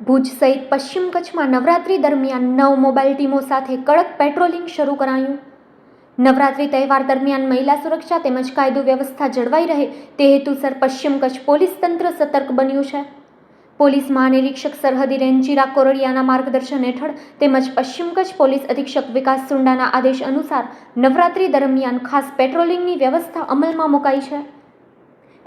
ભુજ સહિત પશ્ચિમ કચ્છમાં નવરાત્રી દરમિયાન 9 મોબાઈલ ટીમો સાથે કડક પેટ્રોલિંગ શરૂ કરાયું. નવરાત્રી તહેવાર દરમિયાન મહિલા સુરક્ષા તેમજ કાયદો વ્યવસ્થા જળવાઈ રહે તે હેતુસર પશ્ચિમ કચ્છ પોલીસ તંત્ર સતર્ક બન્યું છે. પોલીસ મહાનિરીક્ષક સરહદી રેન્જ ચિરાગ કોરડિયાના માર્ગદર્શન હેઠળ તેમજ પશ્ચિમ કચ્છ પોલીસ અધિક્ષક વિકાસ સુંડાના આદેશ અનુસાર નવરાત્રી દરમિયાન ખાસ પેટ્રોલિંગની વ્યવસ્થા અમલમાં મુકાઈ છે.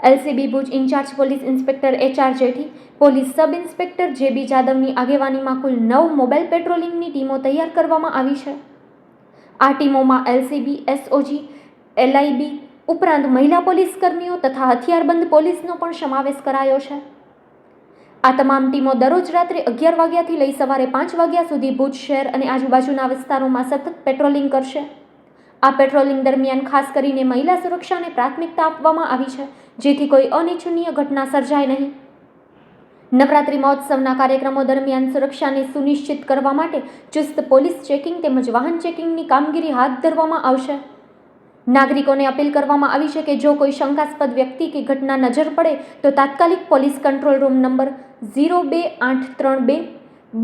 LCB Bhuj incharge police inspector HR Jethi, police sub inspector JB જાદવની આગેવાનીમાં કુલ 9 મોબાઈલ પેટ્રોલિંગની ટીમો તૈયાર કરવામાં આવી છે. આ ટીમોમાં એલસીબી, એસઓજી, એલઆઈબી ઉપરાંત મહિલા પોલીસ કર્મીઓ તથા હથિયારબંધ પોલીસનો પણ સમાવેશ કરાયો છે. આ તમામ ટીમો દરરોજ રાત્રે 11 વાગ્યાથી લઈ સવારે 5 વાગ્યા સુધી ભુજ શહેર અને આજુબાજુના વિસ્તારોમાં સતત પેટ્રોલિંગ કરશે. આ પેટ્રોલિંગ દરમિયાન ખાસ કરીને મહિલા સુરક્ષાને પ્રાથમિકતા આપવામાં આવી છે, જેથી કોઈ અનિચ્છનીય ઘટના સર્જાય નહીં. નવરાત્રી મહોત્સવના કાર્યક્રમો દરમિયાન સુરક્ષાને સુનિશ્ચિત કરવા માટે ચુસ્ત પોલીસ ચેકિંગ તેમજ વાહન ચેકિંગની કામગીરી હાથ ધરવામાં આવશે. નાગરિકોને અપીલ કરવામાં આવી છે કે જો કોઈ શંકાસ્પદ વ્યક્તિ કે ઘટના નજર પડે તો તાત્કાલિક પોલીસ કંટ્રોલ રૂમ નંબર 02832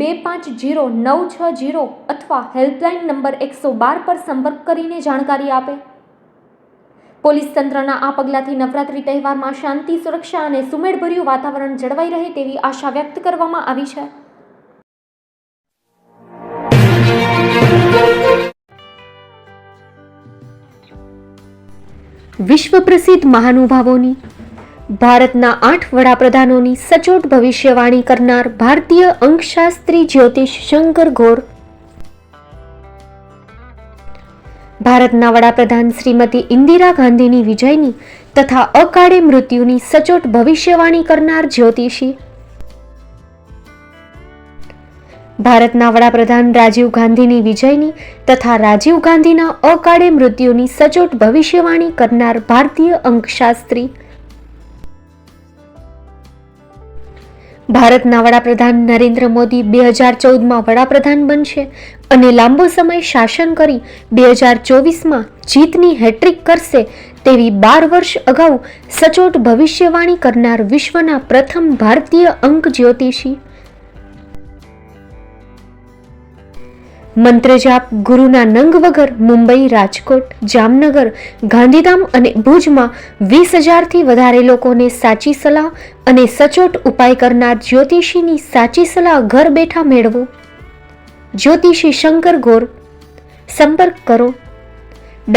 250 અથવા હેલ્પલાઇન નંબર 112 પર સંપર્ક કરીને જાણકારી આપે. પોલીસ તંત્રના આ પગલાંથી નવરાત્રી તહેવારમાં શાંતિ, સુરક્ષા અને સુમેળભર્યું વાતાવરણ જળવાઈ રહે તેવી આશા વ્યક્ત કરવામાં આવી છે. વિશ્વ પ્રસિદ્ધ મહાનુભાવોની, ભારતના 8 વડાપ્રધાનોની સચોટ ભવિષ્યવાણી કરનાર ભારતીય અંકશાસ્ત્રી જ્યોતિષ શંકર ગોર, ભારતના વડાપ્રધાન શ્રીમતી ઇન્દિરા ગાંધીની વિજયની તથા અકાળે મૃત્યુની સચોટ ભવિષ્યવાણી કરનાર જ્યોતિષી, ભારતના વડાપ્રધાન રાજીવ ગાંધીની વિજયની તથા રાજીવ ગાંધીના અકાળે મૃત્યુની સચોટ ભવિષ્યવાણી કરનાર ભારતીય અંકશાસ્ત્રી, ભારતના વડાપ્રધાન નરેન્દ્ર મોદી 2014માં વડાપ્રધાન બનશે અને લાંબો સમય શાસન કરી 2024માં જીતની હેટ્રિક કરશે તેવી 12 વર્ષ અગાઉ સચોટ ભવિષ્યવાણી કરનાર વિશ્વના પ્રથમ ભારતીય અંક જ્યોતિષી, મંત્રજાપ ગુરુના નંગ વગર મુંબઈ, રાજકોટ, જામનગર, ગાંધીધામ અને ભુજમાં 20,000થી વધારે લોકોને સાચી સલાહ અને સચોટ ઉપાય કરનાર જ્યોતિષીની સાચી સલાહ ઘર બેઠા મેળવો. જ્યોતિષી શંકર ગોર. સંપર્ક કરો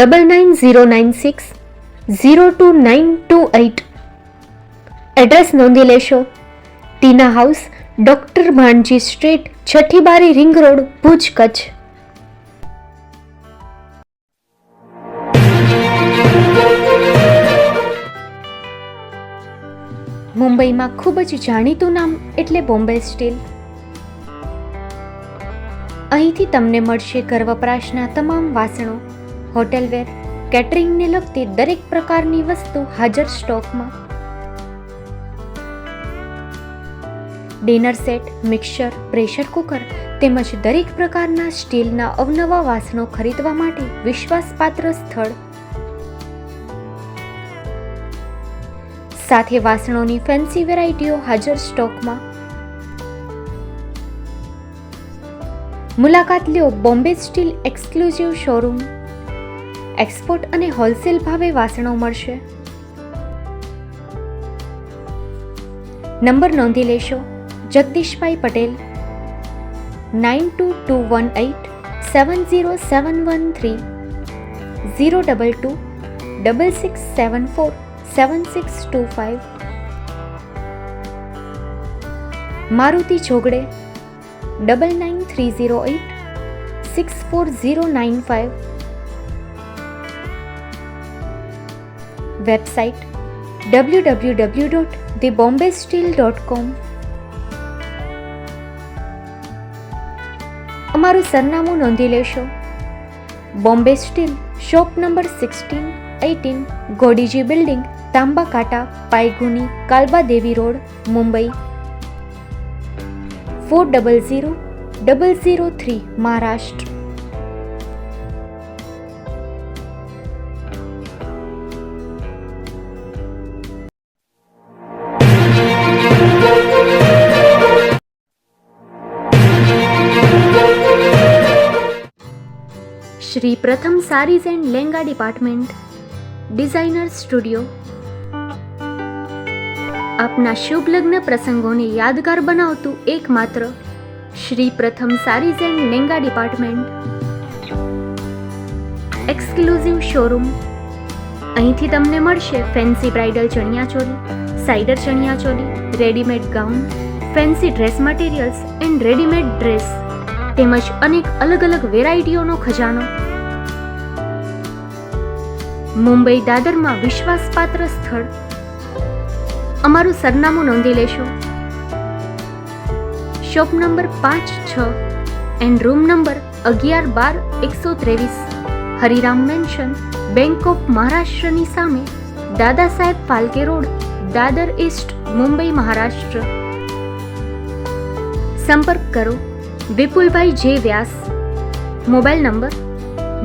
9909602928. એડ્રેસ નોંધી લેશો. ટીના હાઉસ, ડોક્ટર ભાણજી સ્ટ્રીટ, છઠ્ઠી બારી, રિંગ રોડ, ભુજ, કચ્છ. મુંબઈમાં ખૂબ જ જાણીતું નામ એટલે બોમ્બે સ્ટીલ. અહીંથી તમને મળશે ઘર વપરાશના તમામ વાસણો, હોટેલવેર, કેટરિંગને લગતી દરેક પ્રકારની વસ્તુ હાજર સ્ટોકમાં. Dinner set, mixer, pressure cooker તેમજ દરેક પ્રકારના સ્ટીલના અવનવા વાસણો ખરીદવા માટે વિશ્વાસપાત્ર સ્થળ. સાથે વાસણોની ફેન્સી વેરાયટીઓ હાજર સ્ટોકમાં. મુલાકાત લ્યો Bombay steel exclusive showroom. Export અને હોલસેલ ભાવે વાસણો મળશે. નંબર નોંધી લેશો. જગદીશભાઈ પટેલ 9221870713 022 6674 7625. મારુતિ ચોગડે 9930864095. Website www.thebombasteel.com. અમારું સરનામું નોંધી લેશો. Bombay steel, shop number 16-18, Godiji building, Tamba Kanta, Pydhonie, Kalba Devi road, Mumbai 400003, Maharashtra. Shri Pratham saris and lehenga department, designer studio. આપના શુભ લગ્ન પ્રસંગોને યાદગાર બનાવતું એકમાત્ર Shri Pratham saris and lehenga department. Exclusive showroom. અહીંથી તમને મળશે fancy bridal chaniya choli, cider chaniya choli, readymade gown, fancy dress materials and readymade dress તેમજ અનેક અલગ અલગ વેરાયટીઓનો ખજાનો. મુંબઈ દાદરમાં વિશ્વાસપાત્ર સ્થળ. અમારું સરનામું નોંધી લેશો. Shop number 5-6 and room number 11-12-123, Hariram mansion, bank of મહારાષ્ટ્રની સામે, દાદા સાહેબ ફાલ્કે રોડ, દાદર ઈસ્ટ, મુંબઈ, મહારાષ્ટ્ર. સંપર્ક કરો વિપુલભાઈ જે વ્યાસ. Mobile number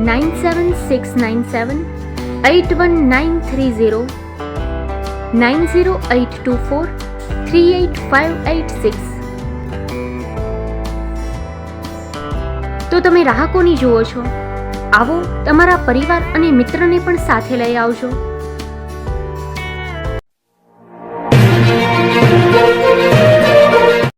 9769781930, 9082438586. તો તમે રાહ કોની જુઓ છો? આવો, તમારા પરિવાર અને મિત્રને પણ સાથે લઈ આવજો.